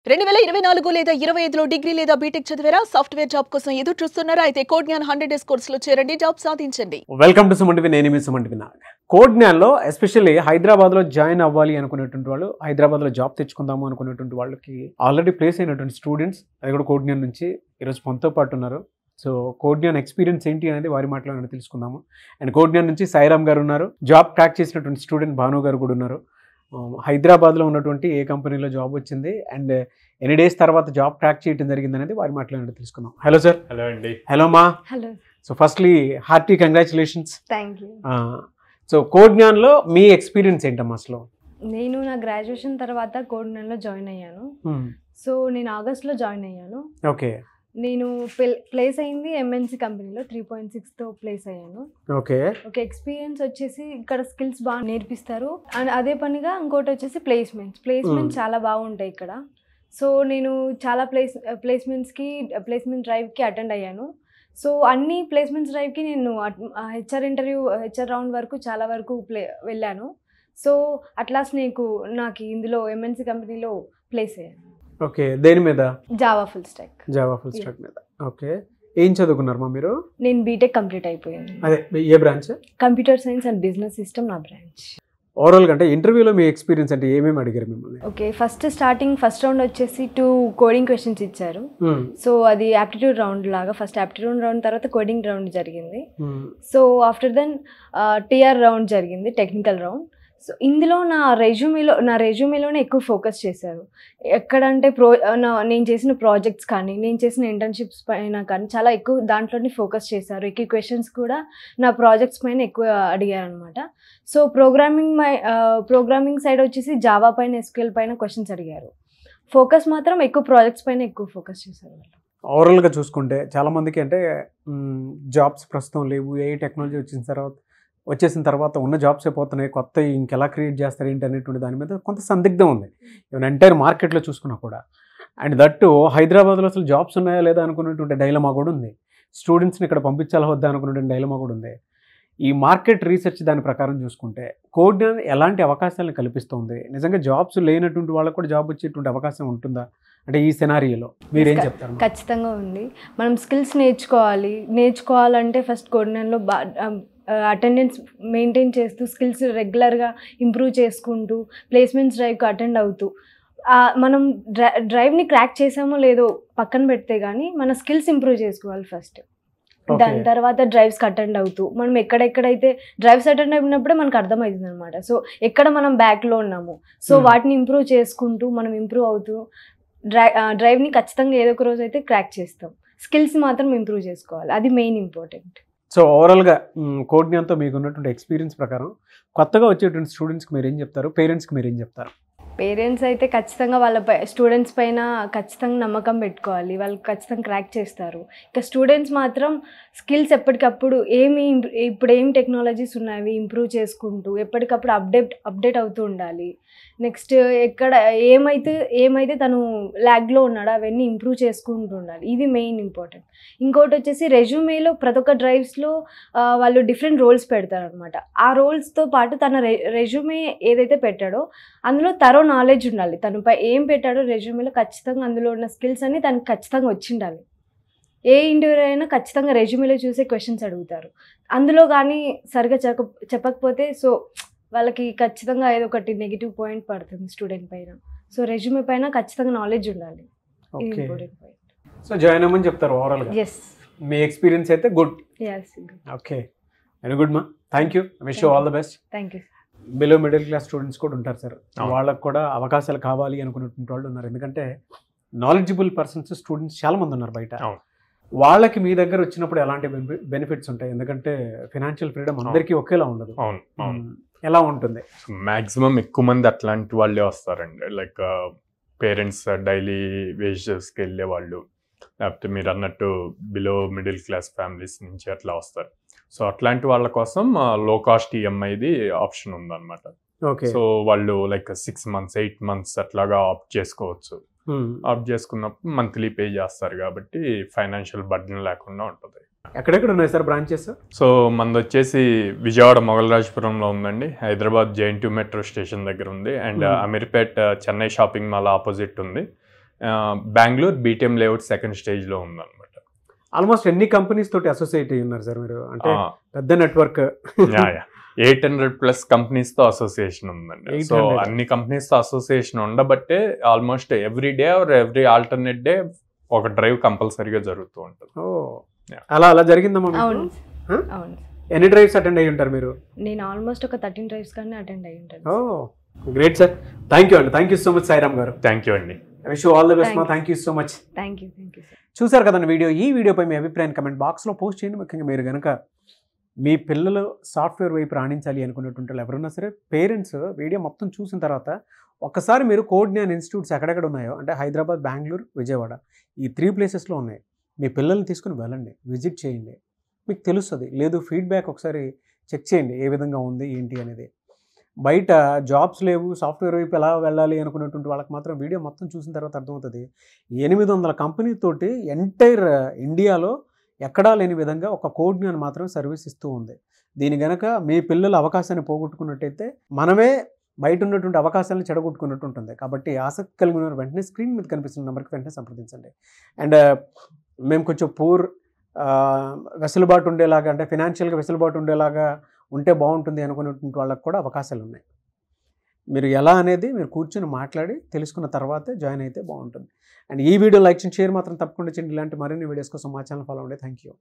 2024 లేదా 25లో డిగ్రీ లేదా బీటెక్ చదివారా? సాఫ్ట్వేర్ జాబ్ కోసం ఎదురు చూస్తున్నారా? అయితే కోడ్జ్ఞాన్ 100 డేస్ కోర్సులో చేరండి, జాబ్ సాధించండి. Welcome to Suman TV. నేను మీ సుమన్ టీవీ. కోడ్జ్ఞాన్లో ఎస్పెషల్లీ హైదరాబాద్లో జాయిన్ అవ్వాలి అనుకునేటువంటి వాళ్ళు, హైదరాబాద్లో జాబ్ తెచ్చుకుందాము అనుకునేటువంటి వాళ్ళకి ఆల్రెడీ ప్లేస్ అయినటువంటి స్టూడెంట్స్, అది కూడా కోడ్జ్ఞాన్ నుంచి ఈరోజు మనతో పాటు ఉన్నారు. సో కోడ్జ్ఞాన్ ఎక్స్పీరియన్స్ ఏంటి అనేది వారి మాటలో తెలుసుకుందాము. అండ్ కోడ్జ్ఞాన్ నుంచి సాయిరామ్ గారు ఉన్నారు, జాబ్ క్రాక్ చేసినటువంటి స్టూడెంట్ భాను గారు కూడా ఉన్నారు. హైదరాబాద్లో ఉన్నటువంటి ఏ కంపెనీలో జాబ్ వచ్చింది అండ్ ఎన్ని డేస్ తర్వాత జాబ్ క్రాక్ చేయడం జరిగింది అనేది వారి మాటలో తెలుసుకుందాం. Hello sir. హలో అండి. హలో మా. Hello. So firstly hearty congratulations. Thank you. So కోడ్జ్ఞాన్లో మీ ఎక్స్పీరియన్స్ ఏంటమ్మా అసలు? నేను నా గ్రాడ్యుయేషన్ తర్వాత కోడ్జ్ఞాన్లో జాయిన్ అయ్యాను. సో నేను ఆగస్ట్లో జాయిన్ అయ్యాను. ఓకే. నేను ప్లేస్ అయింది ఎంఎన్సి కంపెనీలో 3.6తో ప్లేస్ అయ్యాను. ఓకే. ఓకే. ఎక్స్పీరియన్స్ వచ్చేసి ఇక్కడ స్కిల్స్ బాగా నేర్పిస్తారు అండ్ అదే పనిగా ఇంకోటి వచ్చేసి ప్లేస్మెంట్స్ చాలా బాగుంటాయి ఇక్కడ. సో నేను చాలా ప్లేస్మెంట్ డ్రైవ్కి అటెండ్ అయ్యాను. సో అన్ని ప్లేస్మెంట్స్ డ్రైవ్కి నేను హెచ్ఆర్ రౌండ్ వరకు చాలా వరకు వెళ్ళాను. సో అట్లాస్ నాకు ఇందులో ఎంఎన్సి కంపెనీలో ప్లేస్ అయ్యాను. ఓకే. దేని మీద? జావా ఫుల్ స్టాక్ మీద. ఓకే. ఏం చదువుకున్నారమ్మా మీరు? నేను బీటెక్ కంప్లీట్ అయిపోయాను. అదే ఏ branch? Computer science and business system నా బ్రాంచ్. ఓవరాల్గా అంటే ఇంటర్వ్యూలో మీ ఎక్స్పీరియన్స్ అంటే ఏమేమి అడిగారు మిమ్మల్ని? ఓకే. ఫస్ట్ రౌండ్ వచ్చేసి 2 కోడింగ్ క్వశ్చన్స్ ఇచ్చారు. సో అది యాప్టిట్యూడ్ రౌండ్ లాగా, ఫస్ట్ యాప్టిట్యూడ్ రౌండ్ తర్వాత కోడింగ్ రౌండ్ జరిగింది. So after then TR round జరిగింది, టెక్నికల్ రౌండ్. సో ఇందులో నా రెజ్యూమేలోనే ఎక్కువ ఫోకస్ చేశారు. ఎక్కడంటే నేను చేసిన ప్రాజెక్ట్స్ కానీ, నేను చేసిన ఇంటర్న్షిప్స్ పైన కానీ చాలా ఎక్కువ దాంట్లోనే ఫోకస్ చేశారు. ఎక్కువ క్వశ్చన్స్ కూడా నా ప్రాజెక్ట్స్ పైన ఎక్కువ అడిగారు అనమాట. సో ప్రోగ్రామింగ్ సైడ్ వచ్చేసి జావా పైన, ఎస్క్యూఎల్ పైన క్వశ్చన్స్ అడిగారు. ఫోకస్ మాత్రం ఎక్కువ ప్రాజెక్ట్స్ పైన ఎక్కువ ఫోకస్ చేశారు వాళ్ళు. ఓవరాల్గా చూసుకుంటే చాలామందికి అంటే జాబ్స్ ప్రస్తుతం లేవు, ఏ టెక్నాలజీ వచ్చేసిన తర్వాత ఉన్న జాబ్స్ అయిపోతున్నాయి, కొత్త ఇంకెలా క్రియేట్ చేస్తారు ఏంటి అనేటువంటి దాని మీద కొంత సందిగ్ధం ఉంది ఈవెన్ ఎంటైర్ మార్కెట్లో చూసుకున్నా కూడా. అండ్ దట్టు హైదరాబాద్లో అసలు జాబ్స్ ఉన్నాయా లేదా అనుకునేటువంటి డైలమా కూడా ఉంది. స్టూడెంట్స్ని ఇక్కడ పంపించాలా వద్దా అనుకునేటువంటి డైలమా కూడా ఉంది. ఈ మార్కెట్ రీసెర్చ్ దాని ప్రకారం చూసుకుంటే కోడ్జ్ఞాన్ ఎలాంటి అవకాశాలను కల్పిస్తుంది? నిజంగా జాబ్స్ లేనటువంటి వాళ్ళకు కూడా జాబ్ వచ్చేటువంటి అవకాశం ఉంటుందా అంటే ఈ సినారియోలో మీరేం చెప్తారు? ఖచ్చితంగా ఉంది. మనం స్కిల్స్ నేర్చుకోవాలంటే ఫస్ట్ కోడ్జ్ఞాన్లో అటెండెన్స్ మెయింటైన్ చేస్తూ, స్కిల్స్ రెగ్యులర్గా ఇంప్రూవ్ చేసుకుంటూ, ప్లేస్మెంట్స్ డ్రైవ్కి అటెండ్ అవుతూ, మనం డ్రైవ్ని క్రాక్ చేసామో లేదో పక్కన పెడితే కానీ మన స్కిల్స్ ఇంప్రూవ్ చేసుకోవాలి ఫస్ట్. దాని తర్వాత డ్రైవ్స్కి అటెండ్ అవుతూ, మనం ఎక్కడెక్కడైతే డ్రైవ్స్ అటెండ్ అయినప్పుడే మనకు అర్థమవుతుంది అనమాట. సో ఎక్కడ మనం బ్యాక్లో ఉన్నాము, సో వాటిని ఇంప్రూవ్ చేసుకుంటూ మనం ఇంప్రూవ్ అవుతూ డ్రైవ్ని ఖచ్చితంగా ఏదో ఒక రోజు అయితే క్రాక్ చేస్తాం. స్కిల్స్ మాత్రం ఇంప్రూవ్ చేసుకోవాలి, అది మెయిన్ ఇంపార్టెంట్. సో ఓవరాల్గా కోడ్జ్ఞాన్తో మీకు ఉన్నటువంటి ఎక్స్పీరియన్స్ ప్రకారం కొత్తగా వచ్చేటువంటి స్టూడెంట్స్కి మీరు ఏం చెప్తారు, పేరెంట్స్కి మీరు ఏం చెప్తారు? పేరెంట్స్ అయితే ఖచ్చితంగా స్టూడెంట్స్ పైన ఖచ్చితంగా నమ్మకం పెట్టుకోవాలి, వాళ్ళు ఖచ్చితంగా క్రాక్ చేస్తారు. ఇక స్టూడెంట్స్ మాత్రం స్కిల్స్ ఎప్పటికప్పుడు ఇప్పుడు ఏం టెక్నాలజీస్ ఉన్నాయి ఇంప్రూవ్ చేసుకుంటూ ఎప్పటికప్పుడు అప్డేట్ అవుతూ ఉండాలి. నెక్స్ట్ ఏమైతే తను ల్యాగ్లో ఉన్నాడో అవన్నీ ఇంప్రూవ్ చేసుకుంటూ ఉండాలి, ఇది మెయిన్ ఇంపార్టెంట్. ఇంకోటి వచ్చేసి రెజ్యూమేలో ప్రతి ఒక్క డ్రైవ్స్లో వాళ్ళు డిఫరెంట్ రోల్స్ పెడతారు అనమాట. ఆ రోల్స్తో పాటు తన రెజ్యూమే ఏదైతే పెట్టాడో అందులో తరో నాలెడ్జ్ ఉండాలి. తనపై ఏం పెట్టాడో రెజ్యూమేలో ఖచ్చితంగా అందులో ఉన్న స్కిల్స్ అన్ని తనకు ఖచ్చితంగా వచ్చిండాలి. ఏ ఇంటర్వ్యూ అయినా ఖచ్చితంగా రెజ్యూమేలో చూసే క్వశ్చన్స్ అడుగుతారు. అందులో కానీ సరిగా చెప్పకపోతే సో వాళ్ళకి ఖచ్చితంగా ఏదో ఒకటి నెగిటివ్ పాయింట్ పడుతుంది స్టూడెంట్ పైన. సో రెజ్యూమే పైన ఖచ్చితంగా నాలెడ్జ్ ఉండాలి, ఇది ఇంపార్టెంట్ పాయింట్. సో జాయిన్ అవ్వమని చెప్తారు ఓవరాల్గా. ఎస్. మీ ఎక్స్పీరియన్స్ అయితే గుడ్. ఓకే, వెరీ గుడ్ మా. Thank you. Wish you all the best. Thank you. Below middle class students కూడా ఉంటారు సార్, వాళ్ళకు కూడా అవకాశాలు కావాలి అనుకునేటువంటి వాళ్ళు ఉన్నారు. ఎందుకంటే నాలెడ్జబుల్ పర్సన్స్ స్టూడెంట్స్ చాలా మంది ఉన్నారు బయట. వాళ్ళకి మీ దగ్గర వచ్చినప్పుడు ఎలాంటి బెనిఫిట్స్ ఉంటాయి? ఎందుకంటే ఫైనాన్షియల్ ఫ్రీడమ్ అందరికీ ఒకేలా ఉండదు. ఎలా ఉంటుంది? మ్యాక్సిమం ఎక్కువ మంది అట్లాంటి వాళ్ళే వస్తారండి. లైక్ పేరెంట్స్ డైలీ వేజెస్కి వెళ్ళే వాళ్ళు, లేకపోతే మీరు అన్నట్టు బిలో మిడిల్ క్లాస్ ఫ్యామిలీస్ నుంచి అట్లా వస్తారు. సో అట్లాంటి వాళ్ళ కోసం లో కాస్ట్ ఈఎంఐది ఆప్షన్ ఉందన్నమాట. సో వాళ్ళు లైక్ 6 months 8 months అట్లాగా ఆప్ట్ చేసుకోవచ్చు. ఆప్ట్ చేసుకున్నప్పుడు మంత్లీ పే చేస్తారు కాబట్టి ఫైనాన్షియల్ బర్డెన్ లేకుండా ఉంటుంది. ఎక్కడెక్కడ ఉన్నాయి సార్ బ్రాంచెస్? సో మనది వచ్చేసి విజయవాడ మొగల్రాజపురంలో ఉందండి, హైదరాబాద్ JNTU మెట్రో స్టేషన్ దగ్గర ఉంది, and Ameerpet Chennai shopping mall opposite ఉంది, బెంగళూరు బీటీఎం లేఅవుట్ సెకండ్ స్టేజ్లో ఉందన్నమాట. ఆల్మోస్ట్ ఎన్ని కంపెనీస్ తోటి అసోసియేట్ అయ్యి ఉన్నారు సార్ మీరు? అంటే పెద్ద నెట్వర్క్. 800+ కంపెనీస్తో అసోసియేషన్ ఉందండి. సో 800. అన్ని కంపెనీస్తో అసోసియేషన్ ఉండబట్టే almost every day or every alternate day ఒక డ్రైవ్ కంపల్సరీగా జరుగుతూ ఉంటుంది. ఓ అలా జరిగిందమ్మా మీకు? అవును Huh? అవును. ఎన్ని డ్రైవ్స్ అటెండ్ అయ్యి ఉంటారు మీరు? నేను ఆల్మోస్ట్ ఒక 13 డ్రైవ్స్ కానీ అటెండ్ అయ్యి ఉంటాను. Oh great sir. Thank you అండి. Thank you so much Sairam garu. Thank you అండి. Wish you all the best మా. Thank you so much. Thank you sir. చూసారు కదండి వీడియో. ఈ వీడియోపై మీ అభిప్రాయం కమెంట్ బాక్స్లో పోస్ట్ చేయండి. ముఖ్యంగా మీరు కనుక మీ పిల్లలు సాఫ్ట్వేర్ వైపు రాణించాలి అనుకునేటువంటి వాళ్ళు ఎవరైనా సరే పేరెంట్స్ వీడియో మొత్తం చూసిన తర్వాత ఒక్కసారి మీరు కోడ్జ్ఞాన్ ఇన్స్టిట్యూట్స్ ఎక్కడెక్కడ ఉన్నాయో అంటే హైదరాబాద్, బెంగళూరు, విజయవాడ ఈ 3 ప్లేసెస్లో ఉన్నాయి. మీ పిల్లల్ని తీసుకుని వెళ్ళండి, విజిట్ చేయండి, మీకు తెలుస్తుంది. లేదు ఫీడ్బ్యాక్ ఒకసారి చెక్ చేయండి ఏ విధంగా ఉంది ఏంటి అనేది. బయట జాబ్స్ లేవు, సాఫ్ట్వేర్ వైపు ఎలా వెళ్ళాలి అనుకునేటువంటి వాళ్ళకి మాత్రం వీడియో మొత్తం చూసిన తర్వాత అర్థమవుతుంది. 800 కంపెనీతోటి ఎంటైర్ ఇండియాలో ఎక్కడా లేని విధంగా ఒక కోడ్జ్ఞాన్ మాత్రం సర్వీస్ ఇస్తూ ఉంది. దీని గనక మీ పిల్లల అవకాశాన్ని పోగొట్టుకున్నట్టయితే మనమే బయట ఉన్నటువంటి అవకాశాలను చెడగొట్టుకున్నట్టు ఉంటుంది. కాబట్టి ఆసక్తి కలిగిన వెంటనే స్క్రీన్ మీద కనిపిస్తున్న నెంబర్కి వెంటనే సంప్రదించండి. అండ్ మేము కొంచెం వెసులుబాటు ఉండేలాగా అంటే ఫినాన్షియల్గా వెసులుబాటు ఉండేలాగా ఉంటే బాగుంటుంది అనుకునేటువంటి వాళ్ళకి కూడా అవకాశాలు ఉన్నాయి. మీరు ఎలా అనేది మీరు కూర్చొని మాట్లాడి తెలుసుకున్న తర్వాతే జాయిన్ అయితే బాగుంటుంది. అండ్ ఈ వీడియో లైక్ చేయండి, షేర్ మాత్రం తప్పకుండా చేయండి. ఇలాంటి మరిన్ని వీడియోస్ కోసం మా ఛానల్ ఫాలో అవ్వండి. Thank you.